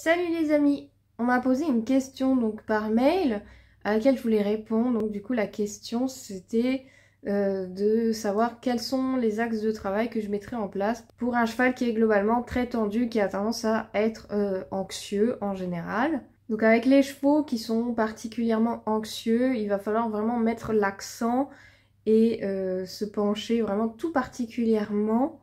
Salut les amis, on m'a posé une question donc par mail à laquelle je voulais répondre. Donc du coup la question c'était de savoir quels sont les axes de travail que je mettrais en place pour un cheval qui est globalement très tendu, qui a tendance à être anxieux en général. Donc avec les chevaux qui sont particulièrement anxieux, il va falloir vraiment mettre l'accent et se pencher vraiment tout particulièrement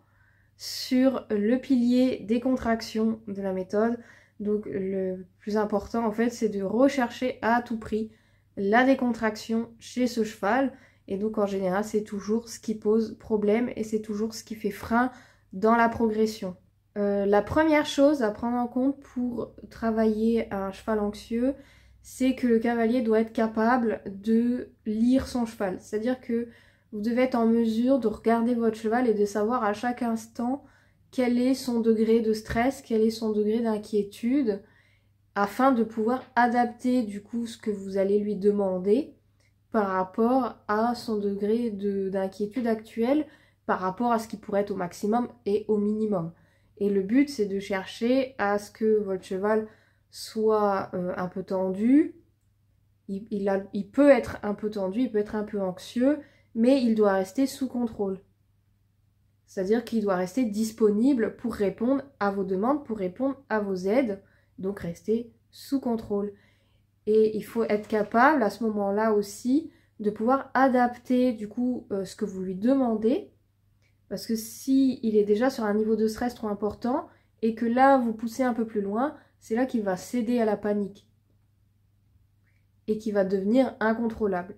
sur le pilier des contractions de la méthode. Donc le plus important en fait c'est de rechercher à tout prix la décontraction chez ce cheval, et donc en général c'est toujours ce qui pose problème et c'est toujours ce qui fait frein dans la progression. La première chose à prendre en compte pour travailler un cheval anxieux, c'est que le cavalier doit être capable de lire son cheval. C'est-à-dire que vous devez être en mesure de regarder votre cheval et de savoir à chaque instant quel est son degré de stress, quel est son degré d'inquiétude, afin de pouvoir adapter du coup ce que vous allez lui demander par rapport à son degré d'inquiétude actuel, par rapport à ce qui pourrait être au maximum et au minimum. Et le but c'est de chercher à ce que votre cheval soit un peu tendu. Il peut être un peu tendu, il peut être un peu anxieux, mais il doit rester sous contrôle. C'est-à-dire qu'il doit rester disponible pour répondre à vos demandes, pour répondre à vos aides, donc rester sous contrôle. Et il faut être capable à ce moment-là aussi de pouvoir adapter du coup ce que vous lui demandez, parce que si il est déjà sur un niveau de stress trop important et que là vous poussez un peu plus loin, c'est là qu'il va céder à la panique et qui va devenir incontrôlable.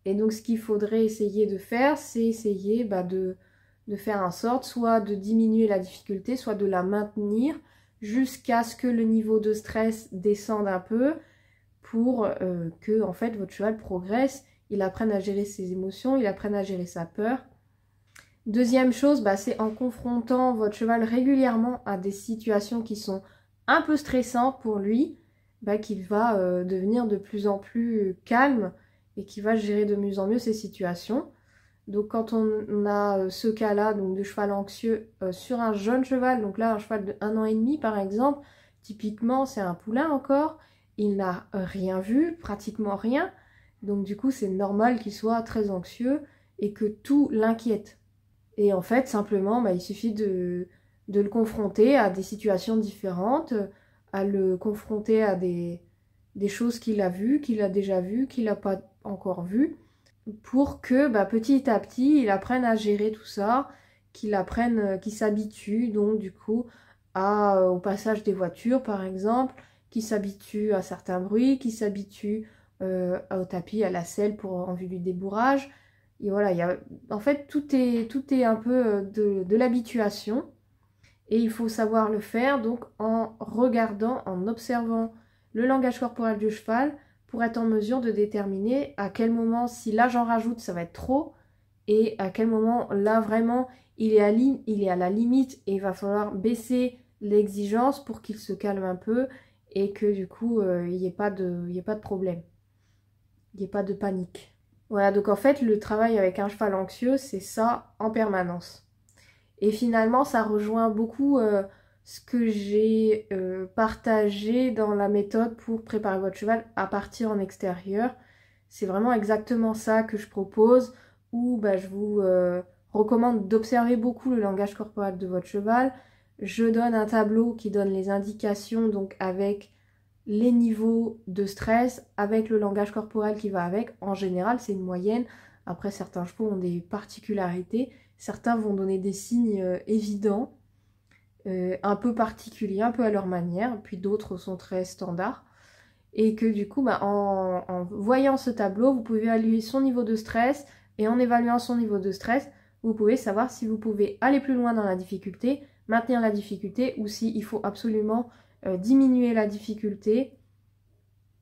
Et donc ce qu'il faudrait essayer de faire, c'est essayer de faire en sorte soit de diminuer la difficulté, soit de la maintenir jusqu'à ce que le niveau de stress descende un peu pour que en fait votre cheval progresse, il apprenne à gérer ses émotions, il apprenne à gérer sa peur. Deuxième chose, c'est en confrontant votre cheval régulièrement à des situations qui sont un peu stressantes pour lui, qu'il va devenir de plus en plus calme et qui va gérer de mieux en mieux ces situations. Donc quand on a ce cas-là, donc de cheval anxieux sur un jeune cheval, donc là un cheval de 1 an et demi par exemple, typiquement c'est un poulain encore, il n'a rien vu, pratiquement rien, donc du coup c'est normal qu'il soit très anxieux et que tout l'inquiète. Et en fait simplement il suffit de le confronter à des situations différentes, à le confronter à des choses qu'il a vues, qu'il a déjà vues, qu'il n'a pas encore vues, pour que petit à petit il apprenne à gérer tout ça, qu'il s'habitue donc du coup au passage des voitures par exemple, qu'il s'habitue à certains bruits, qu'il s'habitue au tapis, à la selle en vue du débourrage. Et voilà, en fait tout est un peu de l'habituation, et il faut savoir le faire donc en regardant, en observant le langage corporel du cheval, pour être en mesure de déterminer à quel moment, si là j'en rajoute, ça va être trop, et à quel moment là vraiment il est à la limite et il va falloir baisser l'exigence pour qu'il se calme un peu et que du coup il n'y ait pas de problème, il n'y ait pas de panique. Voilà, donc en fait le travail avec un cheval anxieux c'est ça en permanence. Et finalement ça rejoint beaucoup ce que j'ai partagé dans la méthode pour préparer votre cheval à partir en extérieur. C'est vraiment exactement ça que je propose, où je vous recommande d'observer beaucoup le langage corporel de votre cheval. Je donne un tableau qui donne les indications, donc avec les niveaux de stress, avec le langage corporel qui va avec. En général, c'est une moyenne. Après, certains chevaux ont des particularités. Certains vont donner des signes évidents, un peu particuliers, un peu à leur manière, puis d'autres sont très standards. Et que du coup, en voyant ce tableau, vous pouvez évaluer son niveau de stress, et en évaluant son niveau de stress, vous pouvez savoir si vous pouvez aller plus loin dans la difficulté, maintenir la difficulté, ou s'il faut absolument diminuer la difficulté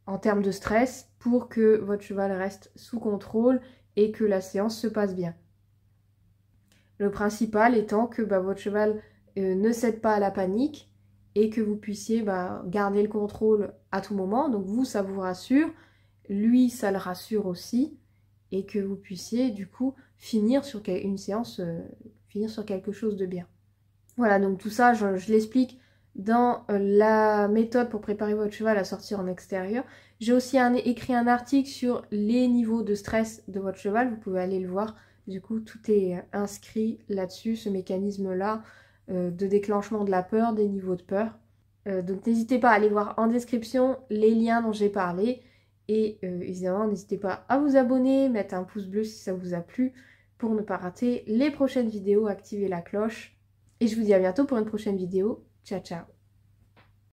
en termes de stress pour que votre cheval reste sous contrôle et que la séance se passe bien. Le principal étant que votre cheval ne cède pas à la panique et que vous puissiez garder le contrôle à tout moment. Donc vous, ça vous rassure, lui, ça le rassure aussi, et que vous puissiez du coup finir sur une séance, finir sur quelque chose de bien. Voilà, donc tout ça, je l'explique dans la méthode pour préparer votre cheval à sortir en extérieur. J'ai aussi écrit un article sur les niveaux de stress de votre cheval, vous pouvez aller le voir. Du coup, tout est inscrit là-dessus, ce mécanisme-là de déclenchement de la peur, des niveaux de peur. Donc n'hésitez pas à aller voir en description les liens dont j'ai parlé. Et évidemment, n'hésitez pas à vous abonner, mettre un pouce bleu si ça vous a plu pour ne pas rater les prochaines vidéos, activer la cloche. Et je vous dis à bientôt pour une prochaine vidéo. Ciao, ciao!